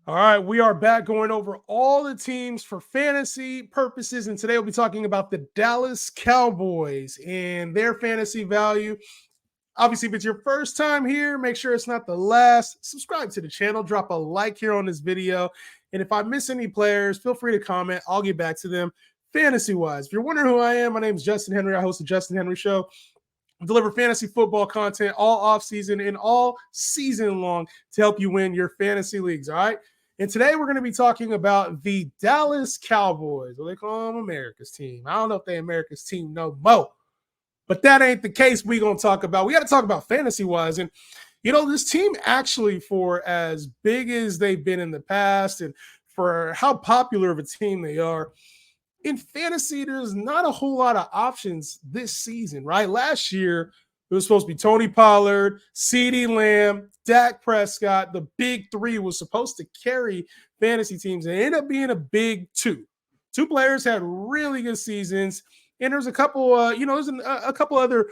All right, we are back going over all the teams for fantasy purposes, and today we'll be talking about the Dallas Cowboys and their fantasy value. Obviously, if it's your first time here, make sure it's not the last. Subscribe to the channel, drop a like here on this video, and if I miss any players, feel free to comment. I'll get back to them fantasy-wise. If you're wondering who I am, my name is Justin Henry. I host the Justin Henry Show. Deliver fantasy football content all offseason and all season long to help you win your fantasy leagues, all right? And today we're going to be talking about the Dallas Cowboys. Well, they call them America's team. I don't know if they're America's team no more, but that ain't the case we're going to talk about. We got to talk about fantasy-wise. And, you know, this team actually, for as big as they've been in the past and for how popular of a team they are, in fantasy, there's not a whole lot of options this season, right? Last year, it was supposed to be Tony Pollard, CeeDee Lamb, Dak Prescott. The big three was supposed to carry fantasy teams, and it ended up being a big two. Two players had really good seasons, and there's a couple, there's a couple other,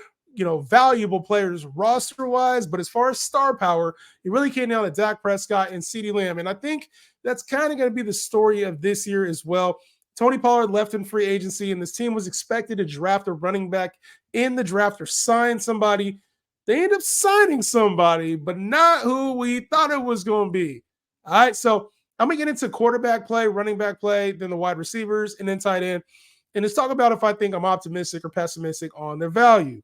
valuable players roster-wise, but as far as star power, it really came down to Dak Prescott and CeeDee Lamb, and I think that's kind of going to be the story of this year as well. Tony Pollard left in free agency, and this team was expected to draft a running back in the draft or sign somebody. They ended up signing somebody, but not who we thought it was going to be. All right, so I'm going to get into quarterback play, running back play, then the wide receivers, and then tight end. And let's talk about if I think I'm optimistic or pessimistic on their value.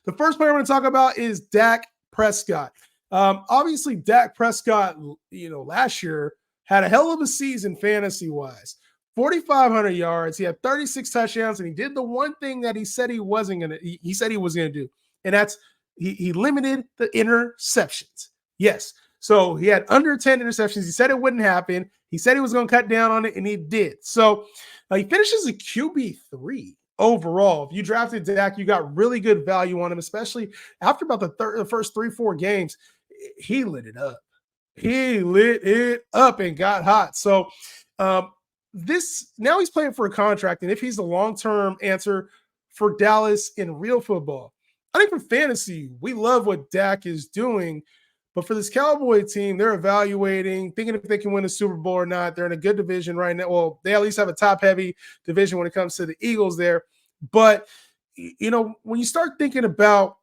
The first player I'm going to talk about is Dak Prescott. Obviously, Dak Prescott, last year had a hell of a season fantasy-wise. 4,500 yards. He had 36 touchdowns, and he did the one thing that he said he wasn't going to. He said he was going to do, and that's he limited the interceptions. Yes, so he had under 10 interceptions. He said it wouldn't happen. He said he was going to cut down on it, and he did. So he finishes a QB3 overall. If you drafted Dak, you got really good value on him, especially after about the first 3-4 games. He lit it up. He lit it up and got hot. So. Now he's playing for a contract, and if he's the long-term answer for Dallas in real football, I think for fantasy, we love what Dak is doing, but for this Cowboy team, they're evaluating, thinking if they can win a Super Bowl or not. They're in a good division right now. Well, they at least have a top-heavy division when it comes to the Eagles there, but when you start thinking about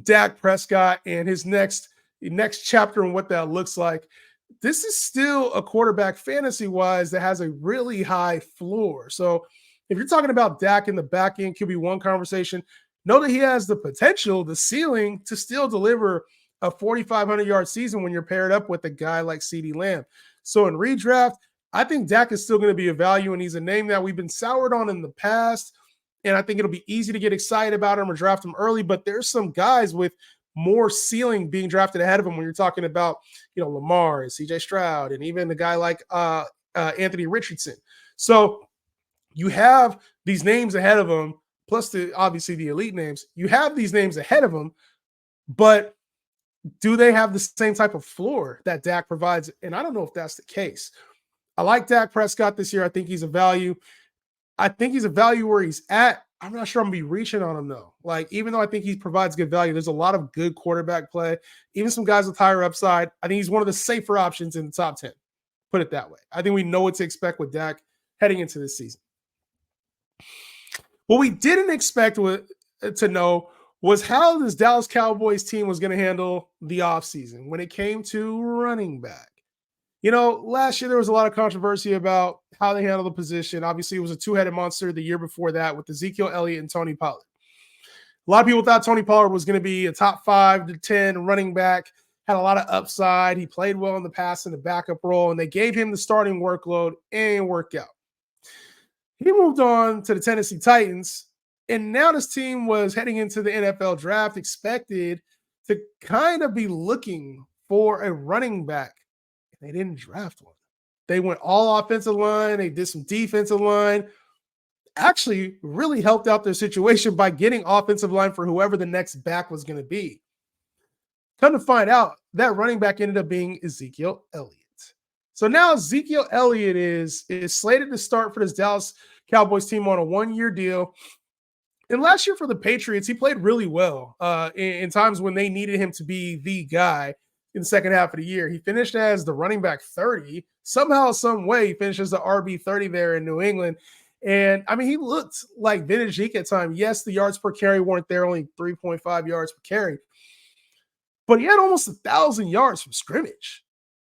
Dak Prescott and his next chapter and what that looks like, this is still a quarterback fantasy-wise that has a really high floor. So if you're talking about Dak in the back end QB1 conversation, know that he has the potential, the ceiling to still deliver a 4,500-yard season when you're paired up with a guy like CeeDee Lamb. So in redraft, I think Dak is still going to be a value, and he's a name that we've been soured on in the past, and I think it'll be easy to get excited about him or draft him early, but there's some guys with more ceiling being drafted ahead of him when you're talking about, Lamar and CJ Stroud and even a guy like Anthony Richardson. So you have these names ahead of him, plus obviously the elite names. You have these names ahead of him, but do they have the same type of floor that Dak provides? And I don't know if that's the case. I like Dak Prescott this year. I think he's a value. I think he's a value where he's at. I'm not sure I'm going to be reaching on him, though. Like, even though I think he provides good value, there's a lot of good quarterback play. Even some guys with higher upside. I think he's one of the safer options in the top 10. Put it that way. I think we know what to expect with Dak heading into this season. What we didn't expect to know was how this Dallas Cowboys team was going to handle the offseason when it came to running back. Last year there was a lot of controversy about how they handled the position. Obviously, it was a two-headed monster the year before that with EZEKIEL, ELLIOTT, and Tony Pollard. A lot of people thought Tony Pollard was going to be a top 5 to 10 running back, had a lot of upside. He played well in the pass in the backup role, and they gave him the starting workload and work out. He moved on to the Tennessee Titans, and now this team was heading into the NFL draft, expected to kind of be looking for a running back. They didn't draft one. They went all offensive line. They did some defensive line. Actually, really helped out their situation by getting offensive line for whoever the next back was going to be. Come to find out, that running back ended up being EZEKIEL ELLIOTT. So now EZEKIEL ELLIOTT is slated to start for this Dallas Cowboys team on a one-year deal. And last year for the Patriots, he played really well in times when they needed him to be the guy. in the second half of the year. He finished as the running back 30. Somehow, some way, he finishes the RB 30 there in New England. And I mean, he looked like vintage Zeke at time. Yes, the yards per carry weren't there, only 3.5 yards per carry, but he had almost 1,000 yards from scrimmage.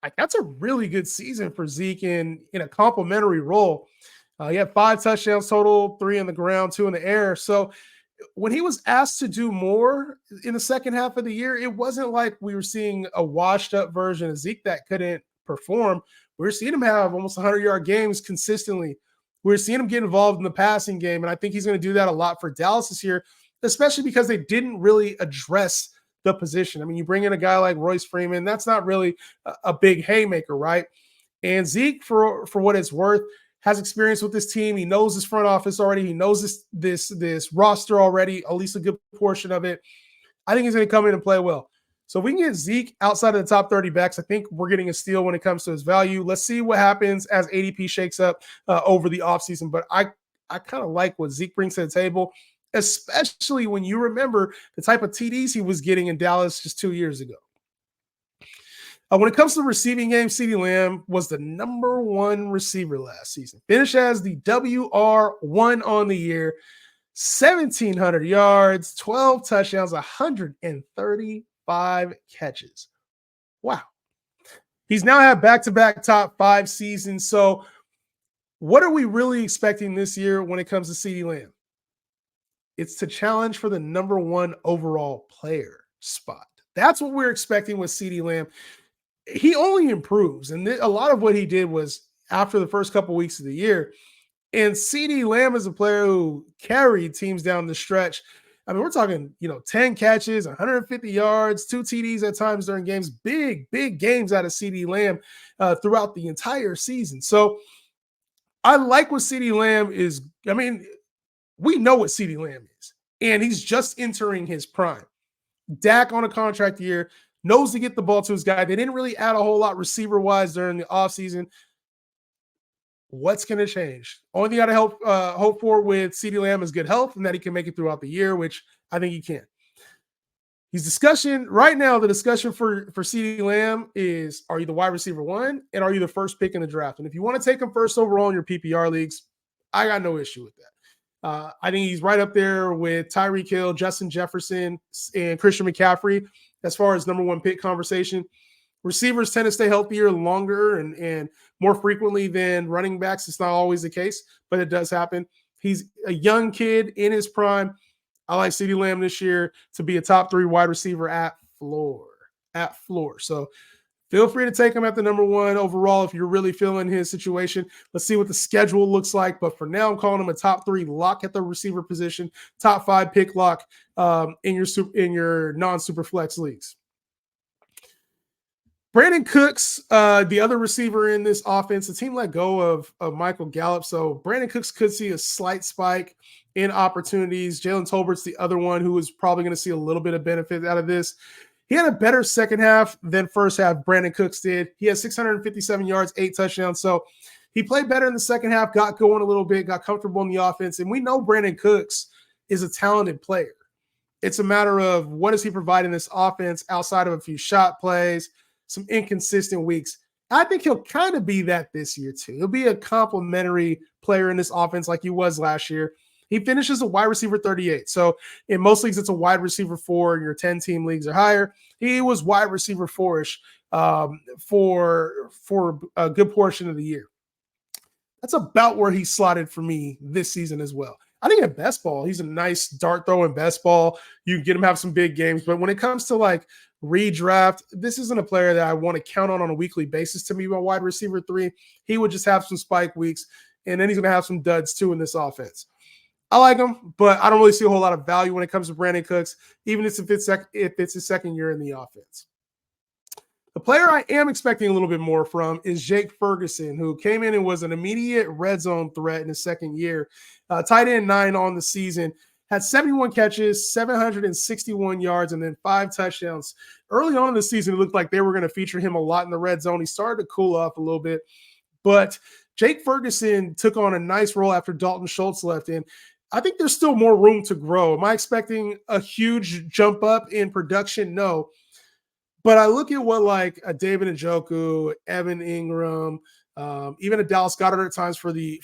Like, that's a really good season for Zeke in a complimentary role. He had 5 touchdowns total, 3 on the ground, 2 in the air. So when he was asked to do more in the second half of the year, it wasn't like we were seeing a washed up version of Zeke that couldn't perform. We were seeing him have almost 100-yard games consistently. We were seeing him get involved in the passing game, and I think he's going to do that a lot for Dallas this year, especially because they didn't really address the position. I mean, you bring in a guy like Royce Freeman, that's not really a big haymaker, right? And Zeke, for what it's worth, has experience with this team. He knows his front office already. He knows this roster already, at least a good portion of it. I think he's going to come in and play well. So if we can get Zeke outside of the top 30 backs, I think we're getting a steal when it comes to his value. Let's see what happens as ADP shakes up over the offseason. But I kind of like what Zeke brings to the table, especially when you remember the type of TDs he was getting in Dallas just 2 years ago. When it comes to the receiving game, Ceedee Lamb was the number 1 receiver last season. Finished as the WR1 on the year, 1,700 yards, 12 touchdowns, 135 catches. Wow. He's now had back-to-back top 5 seasons. So what are we really expecting this year when it comes to Ceedee Lamb? It's to challenge for the number 1 overall player spot. That's what we're expecting with Ceedee Lamb. He only improves. And a lot of what he did was after the first couple weeks of the year. And Ceedee Lamb is a player who carried teams down the stretch. I mean, we're talking, 10 catches, 150 yards, 2 TDs at times during games, big games out of Ceedee Lamb throughout the entire season. So I like what Ceedee Lamb is. I mean, we know what Ceedee Lamb is, and he's just entering his prime. Dak on a contract year, knows to get the ball to his guy. They didn't really add a whole lot receiver-wise during the offseason. What's going to change? Only thing I got to hope for with Ceedee Lamb is good health and that he can make it throughout the year, which I think he can. Right now, the discussion for Ceedee Lamb is, are you the wide receiver 1 and are you the first pick in the draft? And if you want to take him first overall in your PPR leagues, I got no issue with that. I think he's right up there with Tyreek Hill, Justin Jefferson, and Christian McCaffrey as far as number 1 pick conversation. Receivers tend to stay healthier longer and more frequently than running backs. It's not always the case, but it does happen. He's a young kid in his prime. I like Ceedee Lamb this year to be a top 3 wide receiver at floor. So feel free to take him at the number 1 overall if you're really feeling his situation. Let's see what the schedule looks like. But for now, I'm calling him a top 3 lock at the receiver position, top 5 pick lock in your non-super flex leagues. Brandin Cooks, the other receiver in this offense, the team let go of Michael Gallup. So Brandin Cooks could see a slight spike in opportunities. Jalen Tolbert's the other one who is probably going to see a little bit of benefit out of this. He had a better second half than first half, Brandin Cooks did. He had 657 yards, 8 touchdowns. So he played better in the second half, got going a little bit, got comfortable in the offense. And we know Brandin Cooks is a talented player. It's a matter of what does he provide in this offense outside of a few shot plays, some inconsistent weeks. I think he'll kind of be that this year too. He'll be a complementary player in this offense like he was last year. He finishes a wide receiver 38. So in most leagues, it's a wide receiver 4 in your 10-team leagues or higher. He was wide receiver 4-ish for a good portion of the year. That's about where he slotted for me this season as well. I think at best ball, he's a nice dart throwing best ball. You can get him have some big games. But when it comes to like redraft, this isn't a player that I want to count on a weekly basis to be my wide receiver 3. He would just have some spike weeks, and then he's going to have some duds too in this offense. I like him, but I don't really see a whole lot of value when it comes to Brandin Cooks, even if it's his second year in the offense. The player I am expecting a little bit more from is Jake Ferguson, who came in and was an immediate red zone threat in his second year. Tight end 9 on the season, had 71 catches, 761 yards, and then 5 touchdowns. Early on in the season, it looked like they were going to feature him a lot in the red zone. He started to cool off a little bit, but Jake Ferguson took on a nice role after Dalton Schultz left in. I think there's still more room to grow. Am I expecting a huge jump up in production? No. But I look at what like a David Njoku, Evan Ingram, even a Dallas Goedert at times for the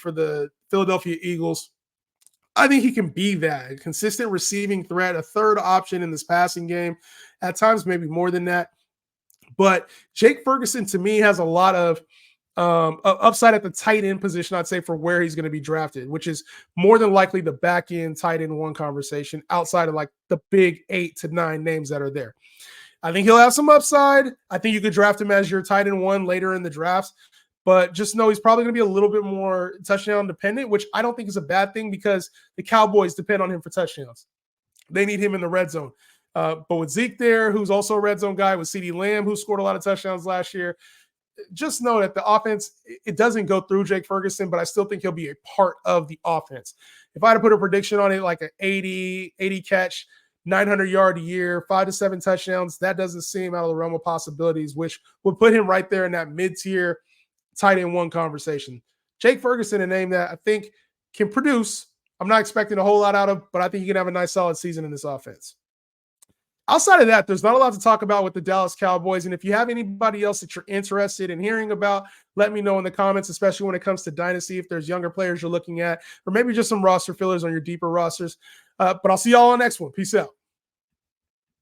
Philadelphia Eagles. I think he can be that, a consistent receiving threat, a third option in this passing game, at times maybe more than that. But Jake Ferguson, to me, has a lot of upside at the tight end position, I'd say, for where he's going to be drafted, which is more than likely the back end tight end one conversation outside of like the big 8 to 9 names that are there. I think he'll have some upside. I think you could draft him as your tight end one later in the drafts, but just know he's probably going to be a little bit more touchdown dependent, which I don't think is a bad thing because the Cowboys depend on him for touchdowns. They need him in the red zone. But with Zeke there, who's also a red zone guy, with Ceedee Lamb, who scored a lot of touchdowns last year, just know that the offense, it doesn't go through Jake Ferguson, but I still think he'll be a part of the offense. If I had to put a prediction on it, like an 80 catch, 900-yard a year, 5 to 7 touchdowns, that doesn't seem out of the realm of possibilities, which would put him right there in that mid-tier tight end one conversation. Jake Ferguson, a name that I think can produce. I'm not expecting a whole lot out of, but I think he can have a nice solid season in this offense. Outside of that, there's not a lot to talk about with the Dallas Cowboys. And if you have anybody else that you're interested in hearing about, let me know in the comments, especially when it comes to Dynasty, if there's younger players you're looking at, or maybe just some roster fillers on your deeper rosters. But I'll see y'all on the next one. Peace out.